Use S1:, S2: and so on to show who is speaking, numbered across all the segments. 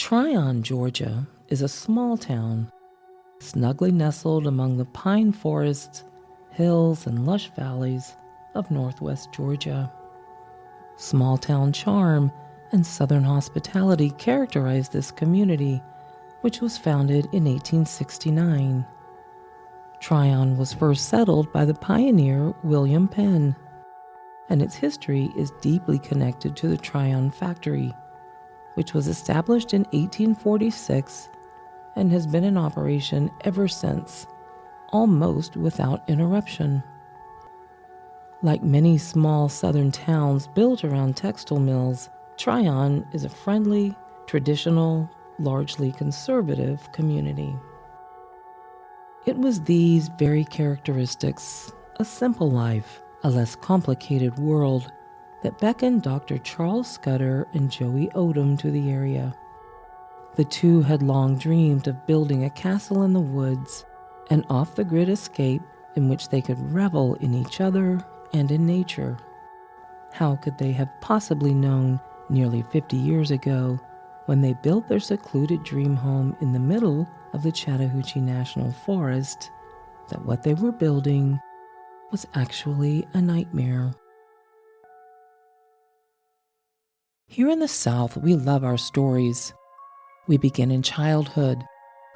S1: Tryon, Georgia, is a small town, snugly nestled among the pine forests, hills, and lush valleys of northwest Georgia. Small town charm and southern hospitality characterize this community, which was founded in 1869. Tryon was first settled by the pioneer William Penn, and its history is deeply connected to the Tryon factory, which was established in 1846 and has been in operation ever since, almost without interruption. Like many small southern towns built around textile mills, Tryon is a friendly, traditional, largely conservative community. It was these very characteristics, a simple life, a less complicated world, that beckoned Dr. Charles Scudder and Joey Odom to the area. The two had long dreamed of building a castle in the woods, an off-the-grid escape in which they could revel in each other and in nature. How could they have possibly known nearly 50 years ago, when they built their secluded dream home in the middle of the Chattahoochee National Forest, that what they were building was actually a nightmare? Here in the South, we love our stories. We begin in childhood,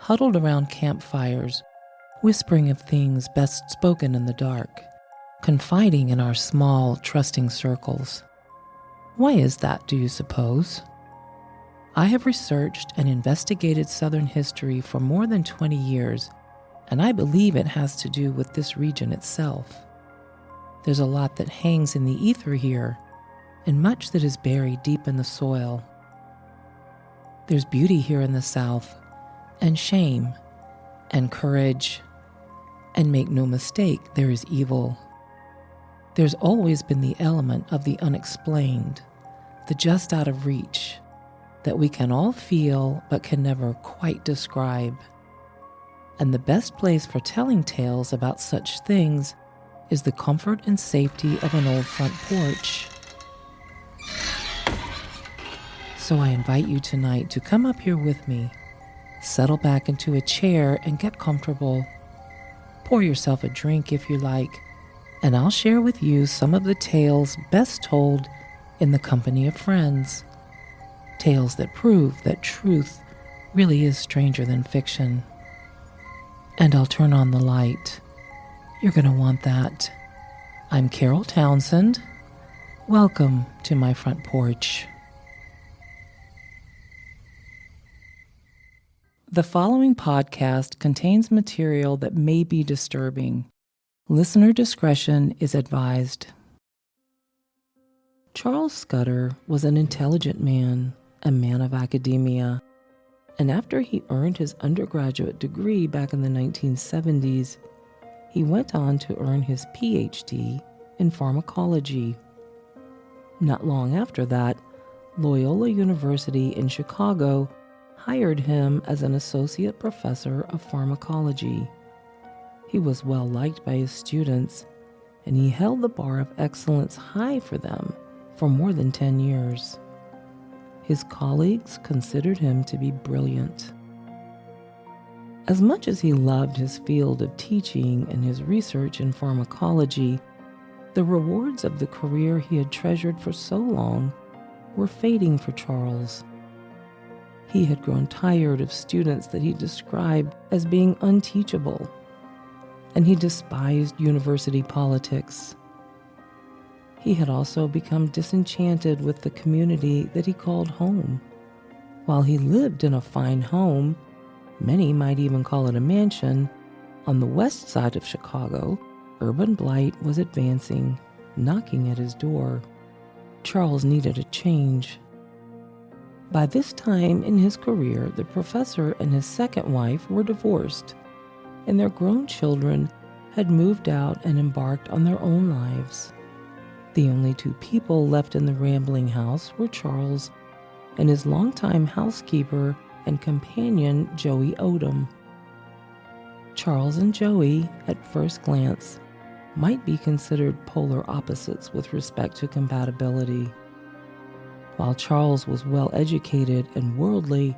S1: huddled around campfires, whispering of things best spoken in the dark, confiding in our small, trusting circles. Why is that, do you suppose? I have researched and investigated Southern history for more than 20 years, and I believe it has to do with this region itself. There's a lot that hangs in the ether here, and much that is buried deep in the soil. There's beauty here in the South, and shame, and courage, and make no mistake, there is evil. There's always been the element of the unexplained, the just out of reach, that we can all feel but can never quite describe. And the best place for telling tales about such things is the comfort and safety of an old front porch. So I invite you tonight to come up here with me, settle back into a chair and get comfortable. Pour yourself a drink if you like, and I'll share with you some of the tales best told in the company of friends. Tales that prove that truth really is stranger than fiction. And I'll turn on the light. You're going to want that. I'm Carole Townsend. Welcome to my front porch. The following podcast contains material that may be disturbing. Listener discretion is advised. Charles Scudder was an intelligent man, a man of academia, and after he earned his undergraduate degree back in the 1970s, he went on to earn his PhD in pharmacology. Not long after that, Loyola University in Chicago hired him as an associate professor of pharmacology. He was well liked by his students, and he held the bar of excellence high for them for more than 10 years. His colleagues considered him to be brilliant. As much as he loved his field of teaching and his research in pharmacology, the rewards of the career he had treasured for so long were fading for Charles. He had grown tired of students that he described as being unteachable, and he despised university politics. He had also become disenchanted with the community that he called home. While he lived in a fine home, many might even call it a mansion, on the west side of Chicago, urban blight was advancing, knocking at his door. Charles needed a change. By this time in his career, the professor and his second wife were divorced, and their grown children had moved out and embarked on their own lives. The only two people left in the rambling house were Charles and his longtime housekeeper and companion, Joey Odom. Charles and Joey, at first glance, might be considered polar opposites with respect to compatibility. While Charles was well educated and worldly,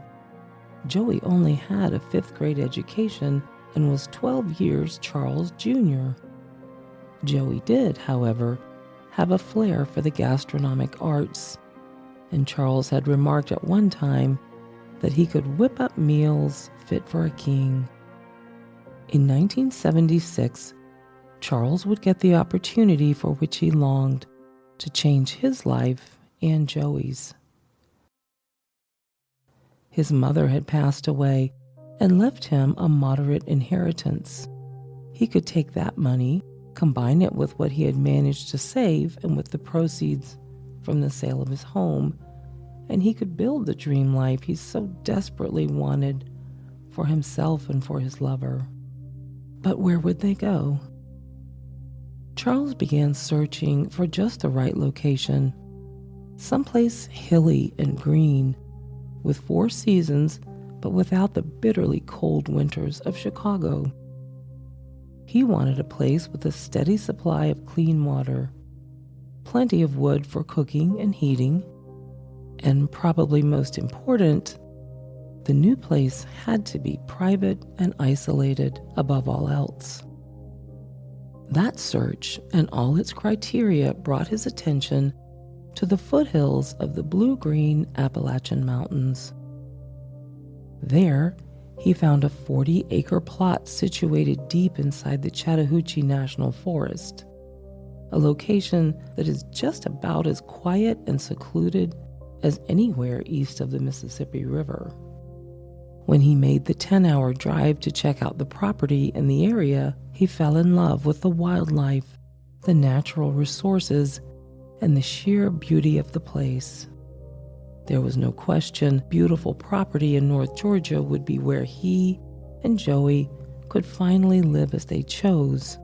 S1: Joey only had a 5th grade education and was 12 years Charles' junior. Joey did, however, have a flair for the gastronomic arts, and Charles had remarked at one time that he could whip up meals fit for a king. In 1976, Charles would get the opportunity for which he longed to change his life and Joey's. His mother had passed away and left him a moderate inheritance. He could take that money, combine it with what he had managed to save and with the proceeds from the sale of his home, and he could build the dream life he so desperately wanted for himself and for his lover. But where would they go? Charles began searching for just the right location, someplace hilly and green, with 4 seasons, but without the bitterly cold winters of Chicago. He wanted a place with a steady supply of clean water, plenty of wood for cooking and heating, and probably most important, the new place had to be private and isolated above all else. That search and all its criteria brought his attention to the foothills of the blue-green Appalachian Mountains. There, he found a 40-acre plot situated deep inside the Chattahoochee National Forest, a location that is just about as quiet and secluded as anywhere east of the Mississippi River. When he made the 10-hour drive to check out the property and the area, he fell in love with the wildlife, the natural resources, and the sheer beauty of the place. There was no question beautiful property in North Georgia would be where he and Joey could finally live as they chose,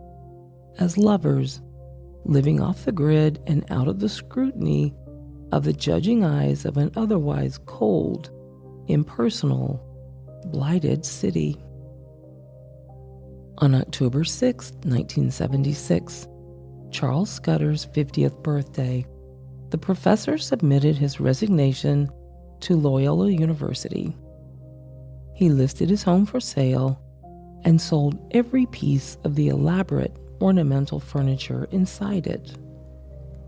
S1: as lovers, living off the grid and out of the scrutiny of the judging eyes of an otherwise cold, impersonal, blighted city. On October 6, 1976, Charles Scudder's 50th birthday, the professor submitted his resignation to Loyola University. He listed his home for sale and sold every piece of the elaborate ornamental furniture inside it.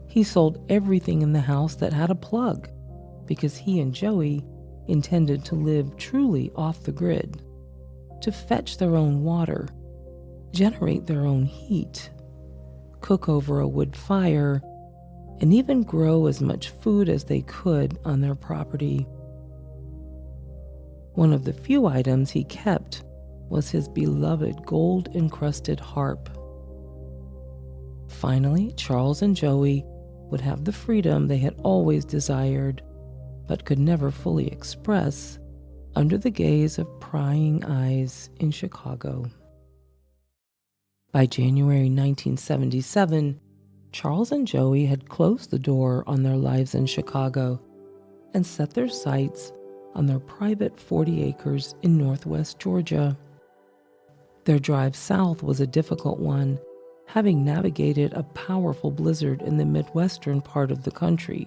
S1: He sold everything in the house that had a plug because he and Joey intended to live truly off the grid, to fetch their own water, generate their own heat, cook over a wood fire, and even grow as much food as they could on their property. One of the few items he kept was his beloved gold-encrusted harp. Finally, Charles and Joey would have the freedom they had always desired, but could never fully express under the gaze of prying eyes in Chicago. By January 1977, Charles and Joey had closed the door on their lives in Chicago and set their sights on their private 40 acres in northwest Georgia. Their drive south was a difficult one, having navigated a powerful blizzard in the midwestern part of the country,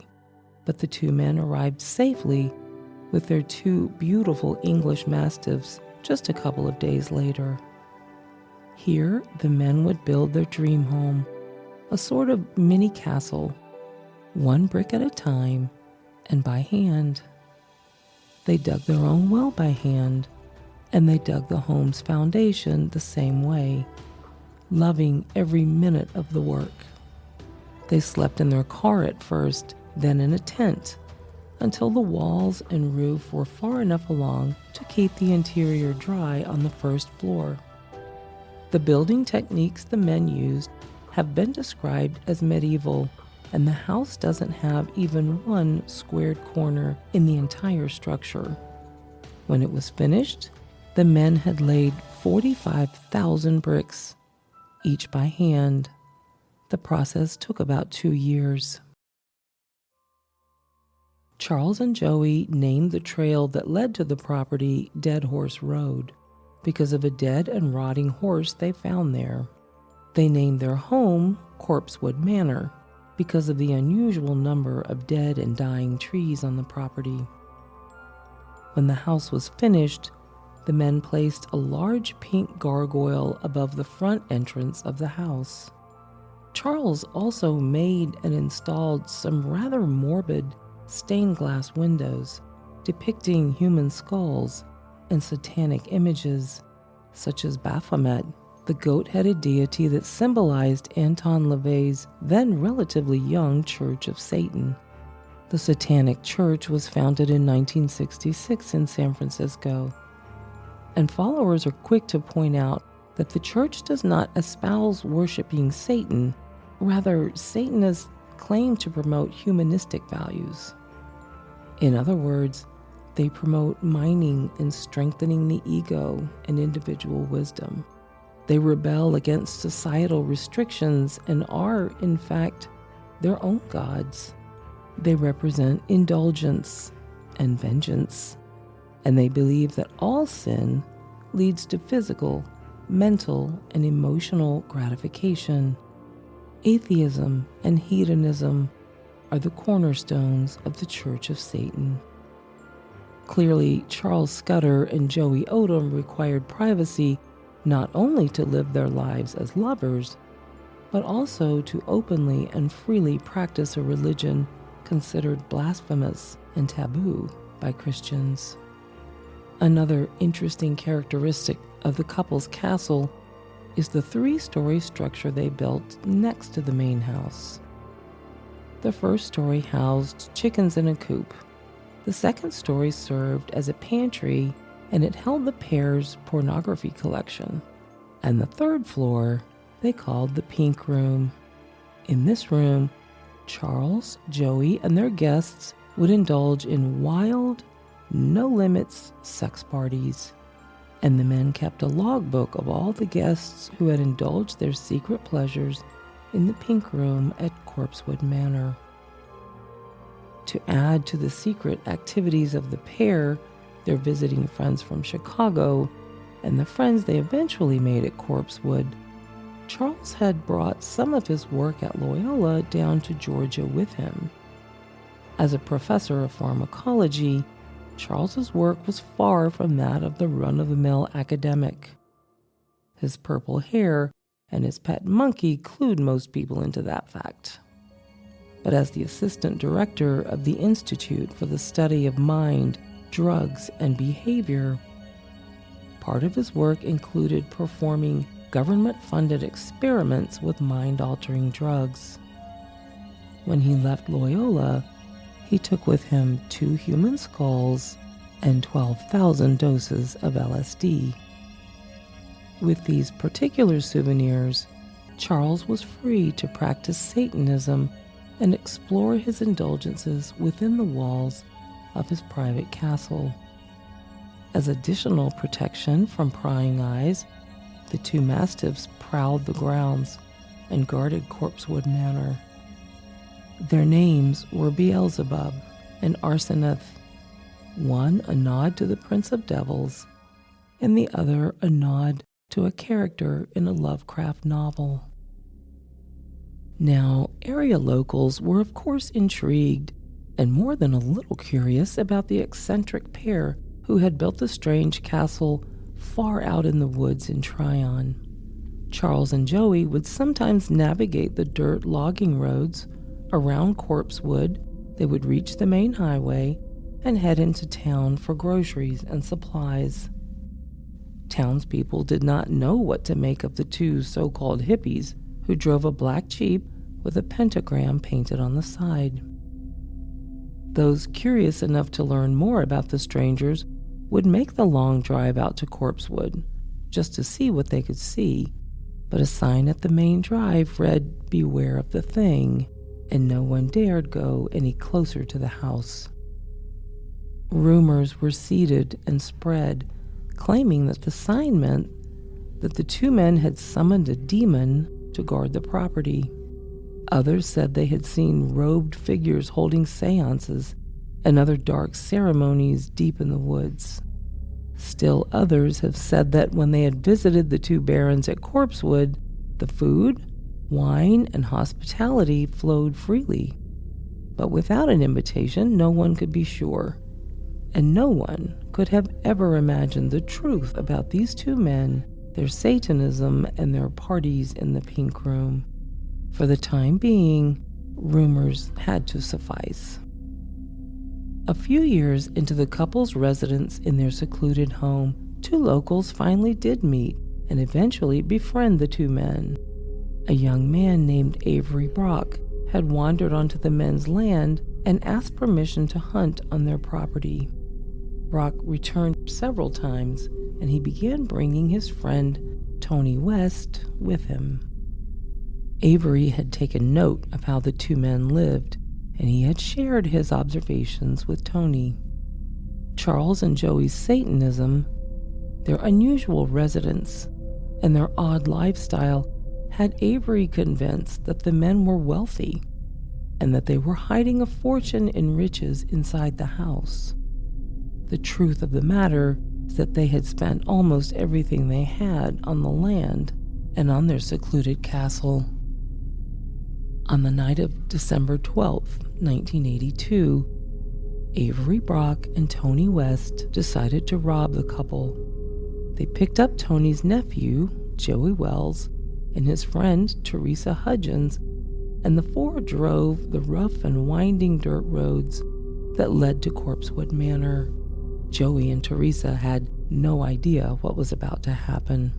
S1: but the 2 men arrived safely with their 2 beautiful English mastiffs just a couple of days later. Here, the men would build their dream home, a sort of mini castle, 1 brick at a time and by hand. They dug their own well by hand, and they dug the home's foundation the same way, loving every minute of the work. They slept in their car at first, then in a tent, until the walls and roof were far enough along to keep the interior dry on the first floor. The building techniques the men used have been described as medieval, and the house doesn't have even 1 squared corner in the entire structure. When it was finished, the men had laid 45,000 bricks, each by hand. The process took about 2 years. Charles and Joey named the trail that led to the property Dead Horse Road because of a dead and rotting horse they found there. They named their home Corpsewood Manor because of the unusual number of dead and dying trees on the property. When the house was finished, the men placed a large pink gargoyle above the front entrance of the house. Charles also made and installed some rather morbid stained glass windows depicting human skulls and satanic images, such as Baphomet, the goat-headed deity that symbolized Anton LaVey's then relatively young Church of Satan. The Satanic Church was founded in 1966 in San Francisco, and followers are quick to point out that the church does not espouse worshiping Satan. Rather, Satanists claim to promote humanistic values. In other words, they promote mining and strengthening the ego and individual wisdom. They rebel against societal restrictions and are, in fact, their own gods. They represent indulgence and vengeance, and they believe that all sin leads to physical, mental, and emotional gratification. Atheism and hedonism are the cornerstones of the Church of Satan. Clearly, Charles Scudder and Joey Odom required privacy not only to live their lives as lovers, but also to openly and freely practice a religion considered blasphemous and taboo by Christians. Another interesting characteristic of the couple's castle is the 3-story structure they built next to the main house. The first story housed chickens in a coop. The second story served as a pantry, and it held the pair's pornography collection. And the third floor they called the Pink Room. In this room, Charles, Joey, and their guests would indulge in wild, no-limits sex parties. And the men kept a logbook of all the guests who had indulged their secret pleasures in the Pink Room at Corpsewood Manor. To add to the secret activities of the pair, their visiting friends from Chicago, and the friends they eventually made at Corpsewood, Charles had brought some of his work at Loyola down to Georgia with him. As a professor of pharmacology, Charles's work was far from that of the run-of-the-mill academic. His purple hair and his pet monkey clued most people into that fact. But as the assistant director of the Institute for the Study of Mind, Drugs, and Behavior, part of his work included performing government-funded experiments with mind-altering drugs. When he left Loyola, he took with him 2 human skulls and 12,000 doses of LSD. With these particular souvenirs, Charles was free to practice Satanism and explore his indulgences within the walls of his private castle. As additional protection from prying eyes, the 2 mastiffs prowled the grounds and guarded Corpsewood Manor. Their names were Beelzebub and Arsoneth, one a nod to the Prince of Devils, and the other a nod to a character in a Lovecraft novel. Now, area locals were of course intrigued and more than a little curious about the eccentric pair who had built the strange castle far out in the woods in Tryon. Charles and Joey would sometimes navigate the dirt logging roads around Corpsewood. They would reach the main highway and head into town for groceries and supplies. Townspeople did not know what to make of the 2 so-called hippies who drove a black Jeep with a pentagram painted on the side. Those curious enough to learn more about the strangers would make the long drive out to Corpsewood just to see what they could see, but a sign at the main drive read, "Beware of the Thing," and no one dared go any closer to the house. Rumors were seeded and spread, claiming that the sign meant that the 2 men had summoned a demon to guard the property. Others said they had seen robed figures holding seances and other dark ceremonies deep in the woods. Still others have said that when they had visited the 2 barons at Corpsewood, the food, wine, and hospitality flowed freely. But without an invitation, no one could be sure. And no one could have ever imagined the truth about these two men, their Satanism, and their parties in the Pink Room. For the time being, rumors had to suffice. A few years into the couple's residence in their secluded home, two locals finally did meet and eventually befriend the two men. A young man named Avery Brock had wandered onto the men's land and asked permission to hunt on their property. Brock returned several times, and he began bringing his friend Tony West with him. Avery had taken note of how the two men lived, and he had shared his observations with Tony. Charles and Joey's Satanism, their unusual residence, and their odd lifestyle had Avery convinced that the men were wealthy and that they were hiding a fortune in riches inside the house. The truth of the matter is that they had spent almost everything they had on the land and on their secluded castle. On the night of December 12th, 1982, Avery Brock and Tony West decided to rob the couple. They picked up Tony's nephew, Joey Wells, and his friend, Teresa Hudgens, and the four drove the rough and winding dirt roads that led to Corpsewood Manor. Joey and Teresa had no idea what was about to happen.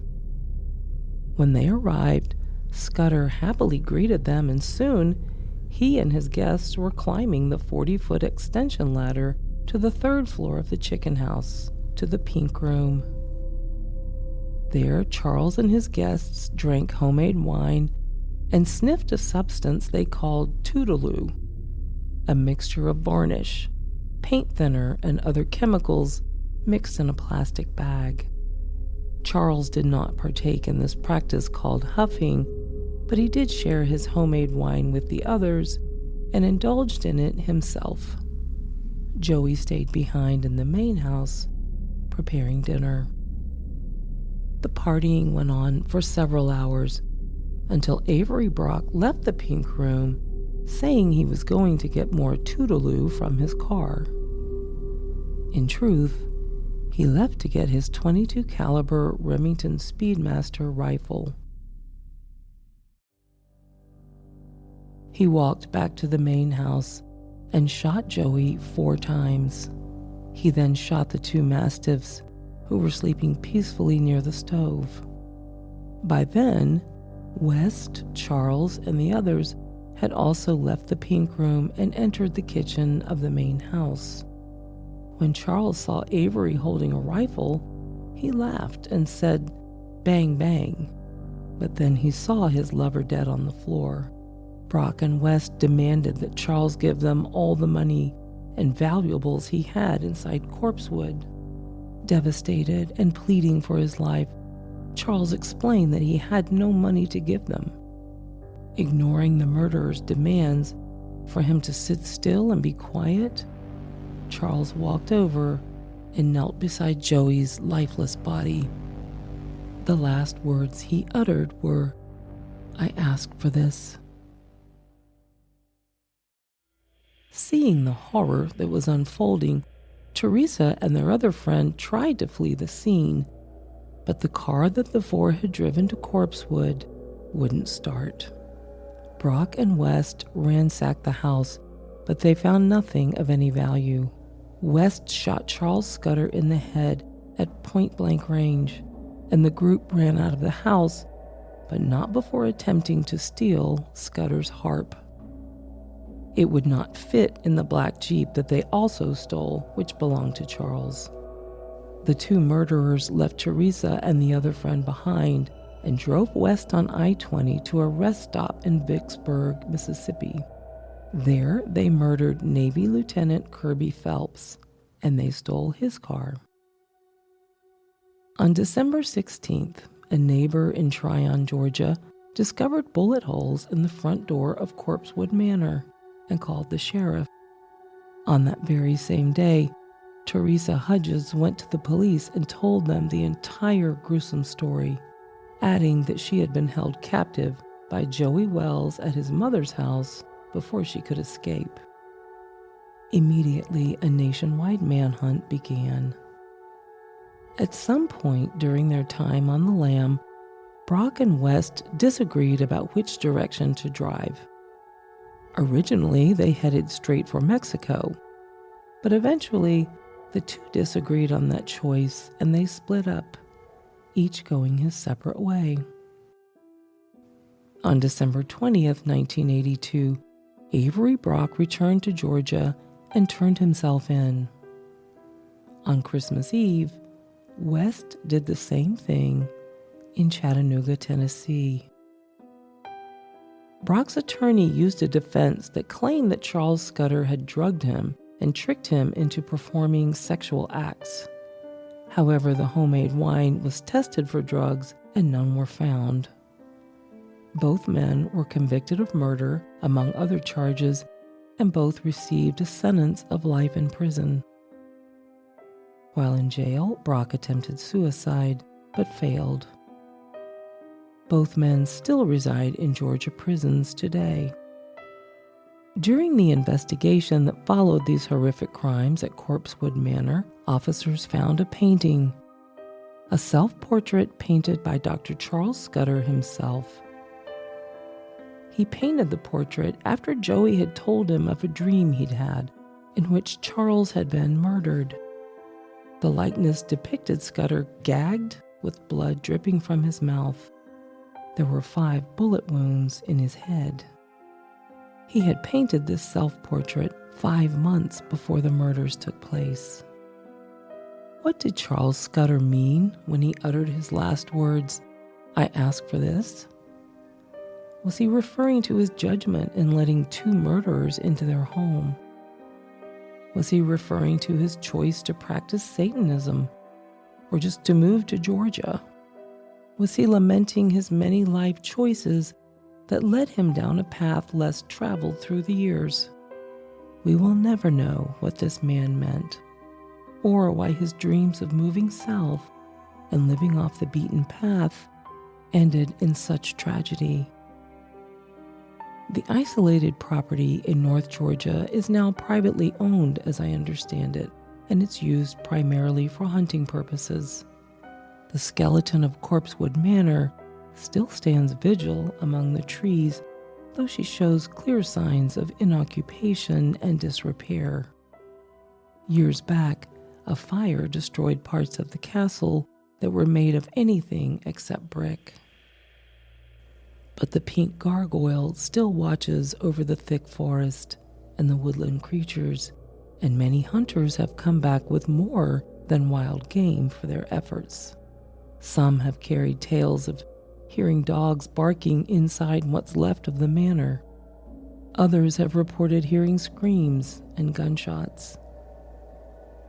S1: When they arrived, Scudder happily greeted them, and soon he and his guests were climbing the 40-foot extension ladder to the third floor of the chicken house, to the Pink Room. There, Charles and his guests drank homemade wine and sniffed a substance they called Toodaloo, a mixture of varnish, paint thinner, and other chemicals mixed in a plastic bag. Charles did not partake in this practice called huffing, but he did share his homemade wine with the others and indulged in it himself. Joey stayed behind in the main house, preparing dinner. The partying went on for several hours until Avery Brock left the Pink Room, saying he was going to get more Toodaloo from his car. In truth, he left to get his .22 caliber Remington Speedmaster rifle. He walked back to the main house and shot Joey 4 times. He then shot the 2 mastiffs who were sleeping peacefully near the stove. By then, West, Charles, and the others had also left the Pink Room and entered the kitchen of the main house. When Charles saw Avery holding a rifle, he laughed and said, "Bang, bang." But then he saw his lover dead on the floor. Brock and West demanded that Charles give them all the money and valuables he had inside Corpsewood. Devastated and pleading for his life, Charles explained that he had no money to give them. Ignoring the murderer's demands for him to sit still and be quiet, Charles walked over and knelt beside Joey's lifeless body. The last words he uttered were, "I asked for this." Seeing the horror that was unfolding, Teresa and their other friend tried to flee the scene, but the car that the 4 had driven to Corpsewood wouldn't start. Brock and West ransacked the house, but they found nothing of any value. West shot Charles Scudder in the head at point-blank range, and the group ran out of the house, but not before attempting to steal Scudder's harp. It would not fit in the black Jeep that they also stole, which belonged to Charles. The 2 murderers left Teresa and the other friend behind and drove west on I-20 to a rest stop in Vicksburg, Mississippi. There, they murdered Navy Lieutenant Kirby Phelps, and they stole his car. On December 16th, a neighbor in Tryon, Georgia, discovered bullet holes in the front door of Corpsewood Manor and called the sheriff. On that very same day, Teresa Hudgens went to the police and told them the entire gruesome story, adding that she had been held captive by Joey Wells at his mother's house before she could escape. Immediately, a nationwide manhunt began. At some point during their time on the lam, Brock and West disagreed about which direction to drive. Originally, they headed straight for Mexico, but eventually, the two disagreed on that choice and they split up, each going his separate way. On December 20th, 1982, Avery Brock returned to Georgia and turned himself in. On Christmas Eve, West did the same thing in Chattanooga, Tennessee. Brock's attorney used a defense that claimed that Charles Scudder had drugged him and tricked him into performing sexual acts. However, the homemade wine was tested for drugs and none were found. Both men were convicted of murder, among other charges, and both received a sentence of life in prison. While in jail, Brock attempted suicide, but failed. Both men still reside in Georgia prisons today. During the investigation that followed these horrific crimes at Corpsewood Manor, officers found a painting, a self-portrait painted by Dr. Charles Scudder himself. He painted the portrait after Joey had told him of a dream he'd had in which Charles had been murdered. The likeness depicted Scudder gagged with blood dripping from his mouth. There were 5 bullet wounds in his head. He had painted this self-portrait 5 months before the murders took place. What did Charles Scudder mean when he uttered his last words, "I ask for this"? Was he referring to his judgment in letting 2 murderers into their home? Was he referring to his choice to practice Satanism or just to move to Georgia? Was he lamenting his many life choices that led him down a path less traveled through the years? We will never know what this man meant, or why his dreams of moving south and living off the beaten path ended in such tragedy. The isolated property in North Georgia is now privately owned, as I understand it, and it's used primarily for hunting purposes. The skeleton of Corpsewood Manor still stands vigil among the trees, though she shows clear signs of inoccupation and disrepair. Years back, a fire destroyed parts of the castle that were made of anything except brick. But the pink gargoyle still watches over the thick forest and the woodland creatures, and many hunters have come back with more than wild game for their efforts. Some have carried tales of hearing dogs barking inside what's left of the manor. Others have reported hearing screams and gunshots.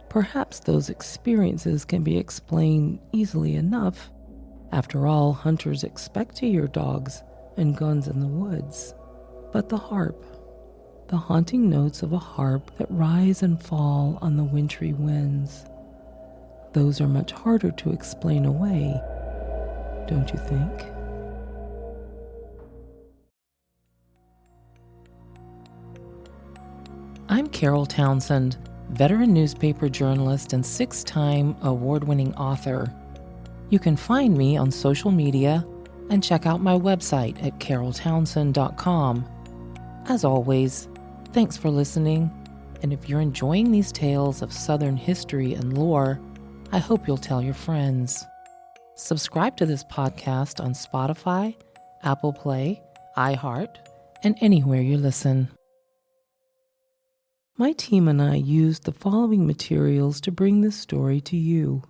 S1: Perhaps those experiences can be explained easily enough. After all, hunters expect to hear dogs and guns in the woods. But the harp, the haunting notes of a harp that rise and fall on the wintry winds, those are much harder to explain away, don't you think? I'm Carole Townsend, veteran newspaper journalist and 6-time award-winning author. You can find me on social media and check out my website at caroletownsend.com. As always, thanks for listening, and if you're enjoying these tales of Southern history and lore, I hope you'll tell your friends. Subscribe to this podcast on Spotify, Apple Play, iHeart, and anywhere you listen. My team and I used the following materials to bring this story to you.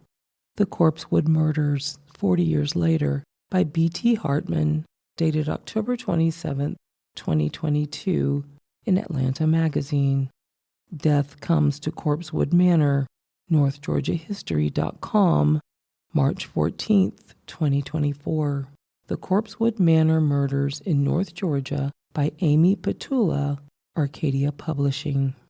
S1: The Corpsewood Murders, 40 Years Later, by B.T. Hartman, dated October 27, 2022, in Atlanta Magazine. Death Comes to Corpsewood Manor, NorthGeorgiaHistory.com, March 14, 2024. The Corpsewood Manor Murders in North Georgia by Amy Petula, Arcadia Publishing.